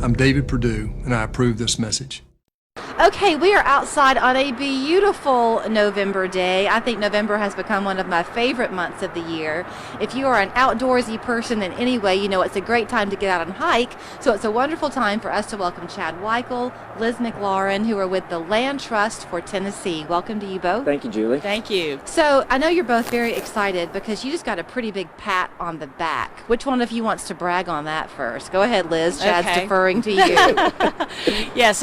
I'm David Perdue, and I approve this message. Okay, we are outside on a beautiful November day. I think November has become one of my favorite months of the year. If you are an outdoorsy person in any way, you know it's a great time to get out and hike. So it's a wonderful time for us to welcome Chad Weichel, Liz McLaurin, who are with the Land Trust for Tennessee. Welcome to you both. Thank you, Julie. Thank you. So I know you're both very excited because you just got a pretty big pat on the back. Which one of you wants to brag on that first? Go ahead, Liz. Chad's deferring to you. Yes,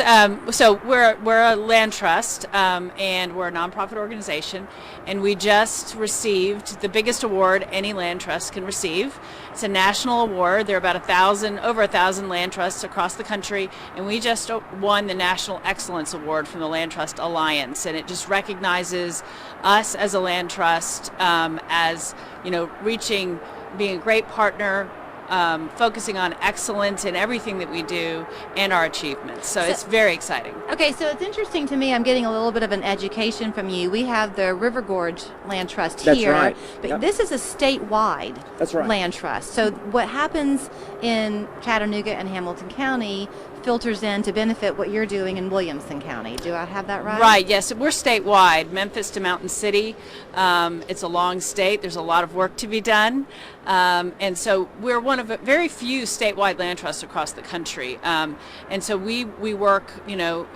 so we're a land trust, and we're a nonprofit organization, and we just received the biggest award any land trust can receive. It's a national award. There are about over 1,000 land trusts across the country, and we just won the National Excellence Award from the Land Trust Alliance, and it just recognizes us as a land trust as, you know, being a great partner, focusing on excellence in everything that we do and our achievements. So it's very exciting. Okay, so it's interesting to me. I'm getting a little bit of an education from you. We have the River Gorge Land Trust here. That's right. But Yep. this is a statewide land trust. So what happens in Chattanooga and Hamilton County filters in to benefit what you're doing in Williamson County. Do I have that right? Right, yes. We're statewide, Memphis to Mountain City. It's a long state. There's a lot of work to be done. And so we're one of very few statewide land trusts across the country. And so we work, you know,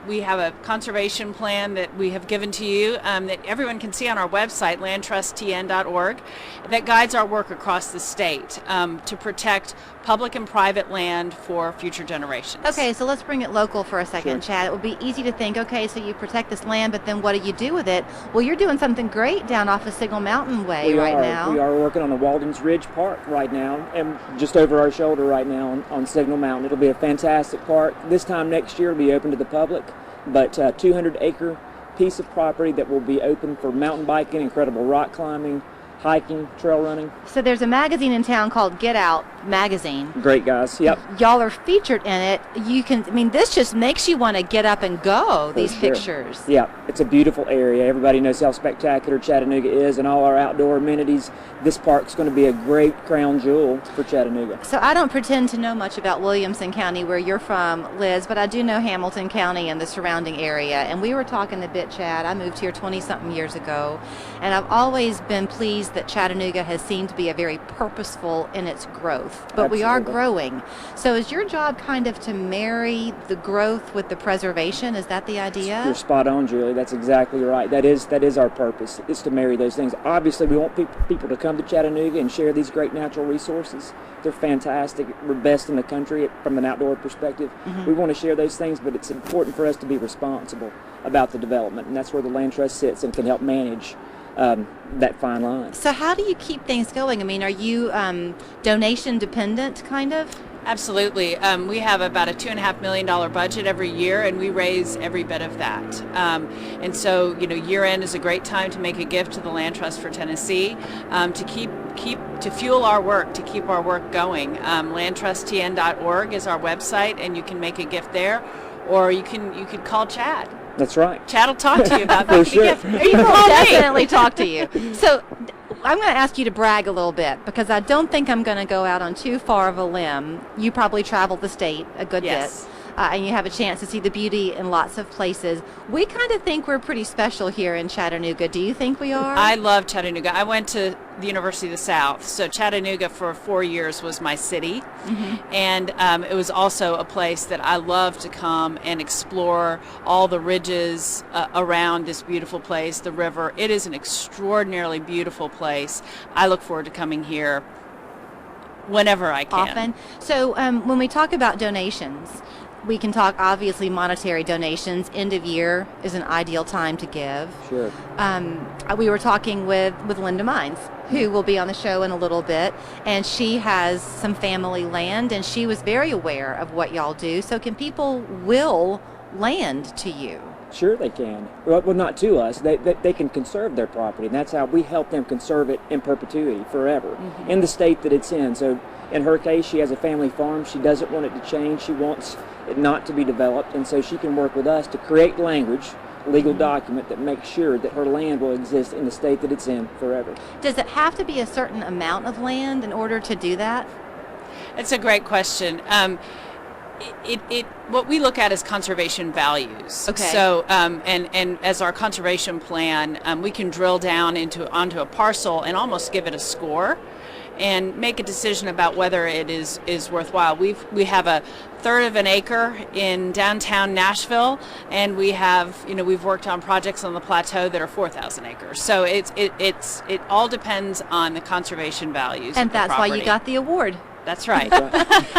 we have a conservation plan that we have given to you that everyone can see on our website, landtrusttn.org, that guides our work across the state to protect public and private land for future generations. Okay, so let's bring it local for a second, Sure. Chad. It would be easy to think, okay, so you protect this land, but then what do you do with it? Well, you're doing something great down off of Signal Mountain Way now. We are working on the Walden's Ridge Park right now, and just over our shoulder right now on Signal Mountain. It'll be a fantastic park. This time next year it'll be open to the public, but 200-acre piece of property that will be open for mountain biking, incredible rock climbing, hiking, trail running. So there's a magazine in town called Get Out Magazine. Great guys. Yep. Y'all are featured in it. This just makes you want to get up and go, these sure. pictures. Yeah, it's a beautiful area. Everybody knows how spectacular Chattanooga is and all our outdoor amenities. This park's going to be a great crown jewel for Chattanooga. So I don't pretend to know much about Williamson County, where you're from, Liz, but I do know Hamilton County and the surrounding area. And we were talking a bit, Chad. I moved here 20-something years ago, and I've always been pleased that Chattanooga has seemed to be a very purposeful in its growth. But we are growing. So is your job kind of to marry the growth with the preservation? Is that the idea? You're spot on, Julie. That's exactly right. That is our purpose, is to marry those things. Obviously, we want people to come to Chattanooga and share these great natural resources. They're fantastic. We're best in the country from an outdoor perspective. Mm-hmm. We want to share those things, but it's important for us to be responsible about the development, and that's where the Land Trust sits and can help manage that fine line. So how do you keep things going? I mean, are you donation dependent, kind of? Absolutely. We have about a $2.5 million budget every year, and we raise every bit of that. And so, you know, year-end is a great time to make a gift to the Land Trust for Tennessee to fuel our work, to keep our work going. Landtrusttn.org is our website, and you can make a gift there, or you could call Chad. That's right. Chad will talk to you about making sure. a gift. He will definitely talk to you. So I'm going to ask you to brag a little bit, because I don't think I'm going to go out on too far of a limb. You probably traveled the state a good bit. And you have a chance to see the beauty in lots of places. We kind of think we're pretty special here in Chattanooga. Do you think we are? I love Chattanooga. I went to the University of the South, so Chattanooga for 4 years was my city. Mm-hmm. And it was also a place that I love to come and explore all the ridges around this beautiful place, the river. It is an extraordinarily beautiful place. I look forward to coming here whenever I can. Often. So when we talk about donations, we can talk obviously monetary donations. End of year is an ideal time to give. Sure. We were talking with Linda Mines, who will be on the show in a little bit, and she has some family land, and she was very aware of what y'all do. So can people will land to you? Sure they can. Well, not to us. They can conserve their property, and that's how we help them conserve it in perpetuity, forever, in the state that it's in. So in her case, she has a family farm. She doesn't want it to change. She wants it not to be developed, and so she can work with us to create language, legal document that makes sure that her land will exist in the state that it's in forever. Does it have to be a certain amount of land in order to do that? It's a great question. What we look at is conservation values. Okay. So, and as our conservation plan, we can drill down onto a parcel and almost give it a score, and make a decision about whether it is worthwhile. We have a third of an acre in downtown Nashville, and we've worked on projects on the plateau that are 4,000 acres. So it all depends on the conservation values. And of the that's why you property. got the award. That's right.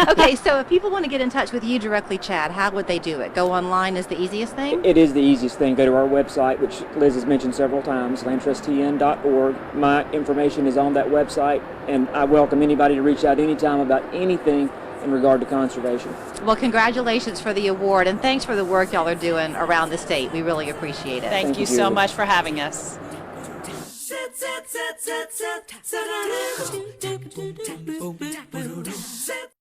Okay, so if people want to get in touch with you directly, Chad, how would they do it? Go online is the easiest thing? It is the easiest thing. Go to our website, which Liz has mentioned several times, landtrusttn.org. My information is on that website, and I welcome anybody to reach out anytime about anything in regard to conservation. Well, congratulations for the award, and thanks for the work y'all are doing around the state. We really appreciate it. Thank you so Julie. much for having us. Set